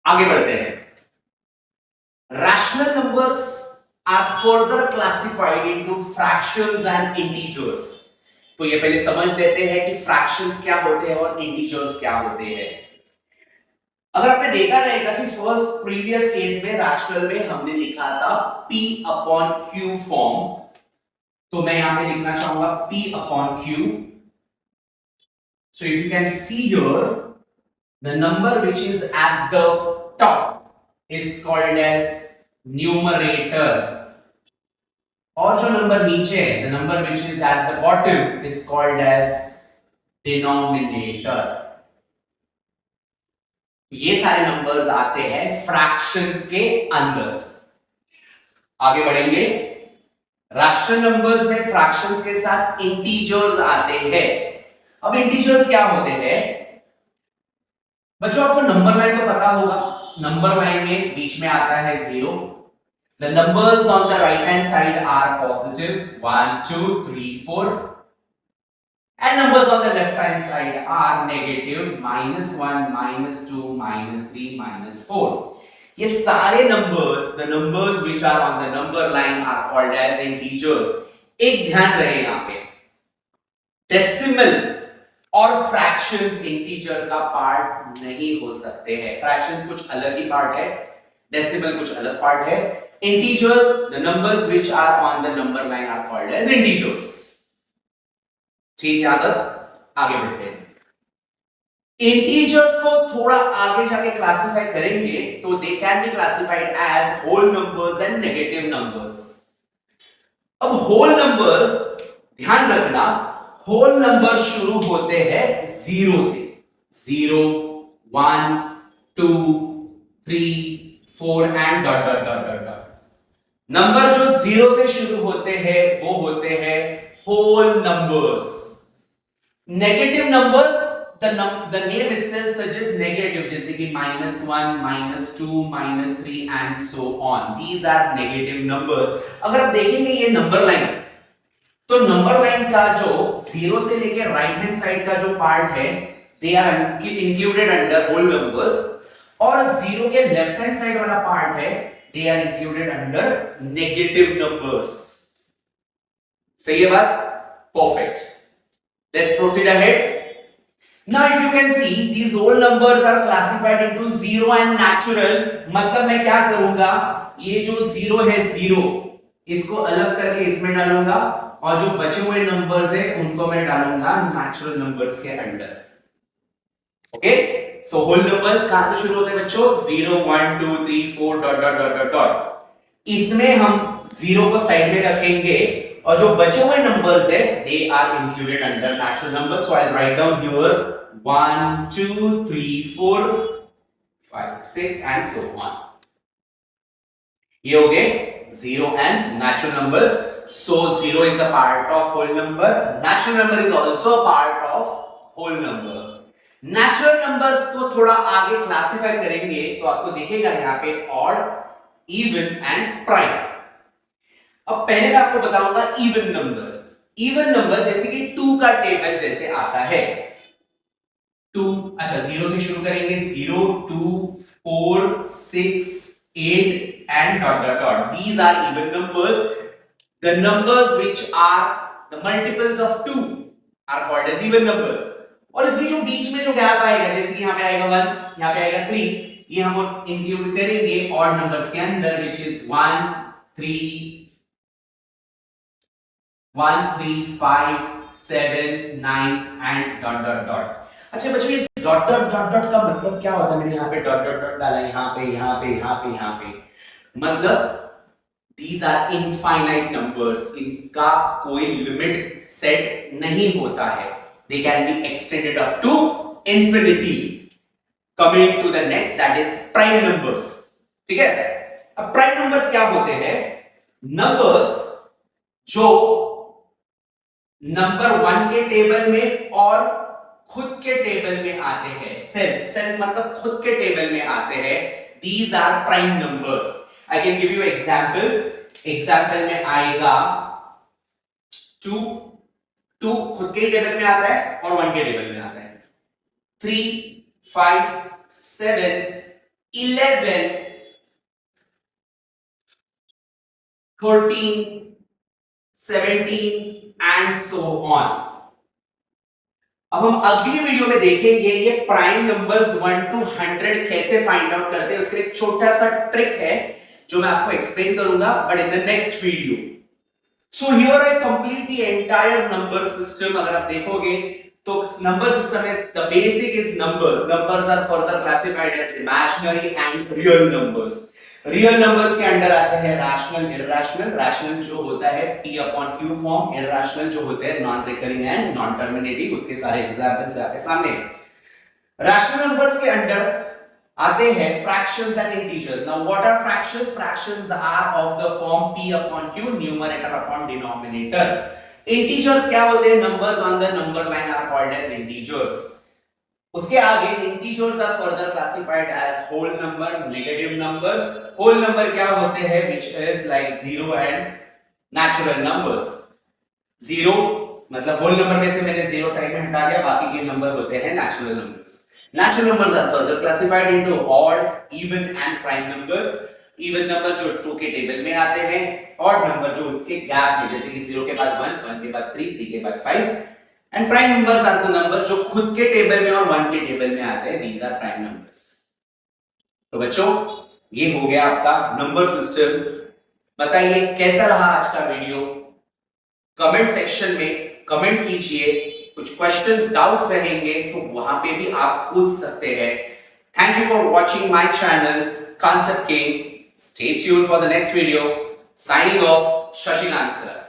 आगे बढ़ते हैं। Rational numbers are further classified into fractions and integers. तो ये पहले समझ लेते हैं कि फ्रैक्शंस क्या होते हैं और इंटीजर्स क्या होते हैं। अगर आपने देखा रहेगा कि फर्स्ट प्रीवियस केस में रैशनल में हमने लिखा था P अपॉन Q फॉर्म, तो मैं यहां पे लिखना चाहूंगा P upon Q. So if you can see here, the number which is at the top is called as numerator, और जो नंबर नीचे है, the number which is at the bottom is called as denominator. ये सारे numbers आते हैं fractions के अंदर। आगे बढ़ेंगे। रैशनल नंबर्स में फ्रैक्शंस के साथ इंटीजर्स आते हैं। अब इंटीजर्स क्या होते हैं बच्चों? आपको नंबर लाइन तो पता होगा। नंबर लाइन में बीच में आता है 0. The numbers on the right hand side are positive 1 2 3 4, and numbers on the left hand side are negative -1 -2 -3 -4. ये सारे numbers, the numbers which are on the number line are called as integers. एक ध्यान रहे यहां पे, decimal और fractions integer का part नहीं हो सकते हैं। फ्रैक्शंस कुछ अलग ही पार्ट है, डेसिमल कुछ अलग पार्ट है। Integers, the numbers which are on the number line are called as integers. ठीक है आदत, आगे बढ़ते हैं। इंटीजर्स को थोड़ा आगे जाके क्लासिफाई करेंगे तो they can be classified as whole numbers and negative numbers. अब होल नंबर्स, ध्यान रखना, होल नंबर शुरू होते हैं 0 से। 0 1 2 3 4 and dot dot dot dot dot. Number जो 0 से शुरू होते हैं वो होते हैं whole numbers. Negative numbers, the name itself suggests negative, जैसे कि -1 -2 -3 and so on. These are negative numbers. अगर आप देखेंगे ये नंबर लाइन, तो नंबर लाइन का जो 0 से लेकर राइट हैंड साइड का जो पार्ट है, they are included under whole numbers, और 0 के लेफ्ट हैंड साइड वाला पार्ट है, they are included under negative numbers. सही है बात? Perfect. Let's proceed ahead. Now if you can see, these whole numbers are classified into zero and natural. मतलब मैं क्या करूंगा, ये जो 0 है 0, इसको अलग करके इसमें डालूंगा, और जो बचे हुए नंबर्स है उनको मैं डालूंगा नेचुरल नंबर्स के under. Okay, so whole numbers कहां से शुरू होते हैं बच्चों? 0 1 2 3 4 dot dot dot dot dot. इसमें हम 0 को साइड में रखेंगे, और जो बचे हुए नंबर्स है they are included under natural numbers. So I write down here 1 2 3 4 5 6 and so on. ये हो गए 0 and natural numbers. So 0 is a part of whole number, natural number is also a part of whole number. Natural numbers को थोड़ा आगे classify करेंगे तो आपको दिखेगा यहां पे ऑड, इवन एंड प्राइम। अब पहले मैं आपको बताऊंगा इवन नंबर। इवन नंबर जैसे कि 2 का टेबल जैसे आता है। 2, अच्छा 0 से शुरू करेंगे, 0 2 4 6 8 and dot dot dot. These are even numbers. The numbers which are the multiples of 2 are called as even numbers. और इसमें जो बीच में जो गैप आएगा, जैसे कि यहां पे आएगा 1, यहां पे आएगा 3, ये हम इंक्लूड करेंगे ऑड नंबर्स के अंदर, which is 1 3 5 7 9 and dot dot dot. अच्छा बच्चों, ये डॉट डॉट डॉट डॉट का मतलब क्या होता है? मैंने यहां पे डॉट डॉट डॉट डाला, यहां पे यहां पे यहां पे यहां पे, मतलब these are infinite numbers. इनका कोई लिमिट सेट नहीं होता है। They can be extended up to infinity. Coming to the next, that is prime numbers. ठीक है? अब prime numbers क्या होते हैं? Numbers जो नंबर 1 के टेबल में और खुद के टेबल में आते हैं। सेल्फ मतलब खुद के टेबल में आते हैं। These are prime numbers. I can give you examples. Example में आएगा 2 खुद के टेबल में आता है और 1 के टेबल में आता है। 3 5 7 11, 13, 17 एंड सो ऑन। अब हम अगली वीडियो में देखेंगे ये प्राइम नंबर्स 1 to 100 कैसे फाइंड आउट करते हैं। उसके लिए एक छोटा सा ट्रिक है जो मैं आपको एक्सप्लेन करूंगा, but in the next video. So here I complete the entire number system. अगर आप देखोगे तो number system is the basic is numbers are further classified as imaginary and real numbers. Real numbers के under आते हैं rational, irrational. Rational जो होता है p upon q form, irrational जो होते हैं non recurring and non terminating. उसके सारे एग्जांपल्स आपके सामने। रैशनल नंबर्स के अंडर आते हैं fractions and integers. Now what are fractions? Fractions are of the form p upon q, numerator upon denominator. Integers क्या होते हैं? Numbers on the number line are called as integers. उसके आगे integers are further classified as whole number, negative number. Whole number क्या होते हैं? Which is like 0 and natural numbers. 0 मतलब whole number में से मैंने 0 साइड में हटा दिया, बाकी के नंबर होते हैं natural numbers. Natural numbers are further classified into odd, even and prime numbers. Even number जो 2 के टेबल में आते हैं, ऑड नंबर जो उसके गैप में, जैसे कि 0 के बाद 1, 1 के बाद 3, 3 के बाद 5। And prime numbers are the number जो खुद के टेबल में और 1 के टेबल में आते हैं। These are prime numbers. तो बच्चों ये हो गया आपका नंबर सिस्टम। बताइए कैसा रहा आज का वीडियो? कमेंट सेक्शन में कमेंट कीजिए। कुछ क्वेश्चंस, डाउट्स रहेंगे तो वहां पे भी आप पूछ सकते हैं। Thank you for watching my channel concept king. Stay tuned for the next video. Signing off, Shashikant sir.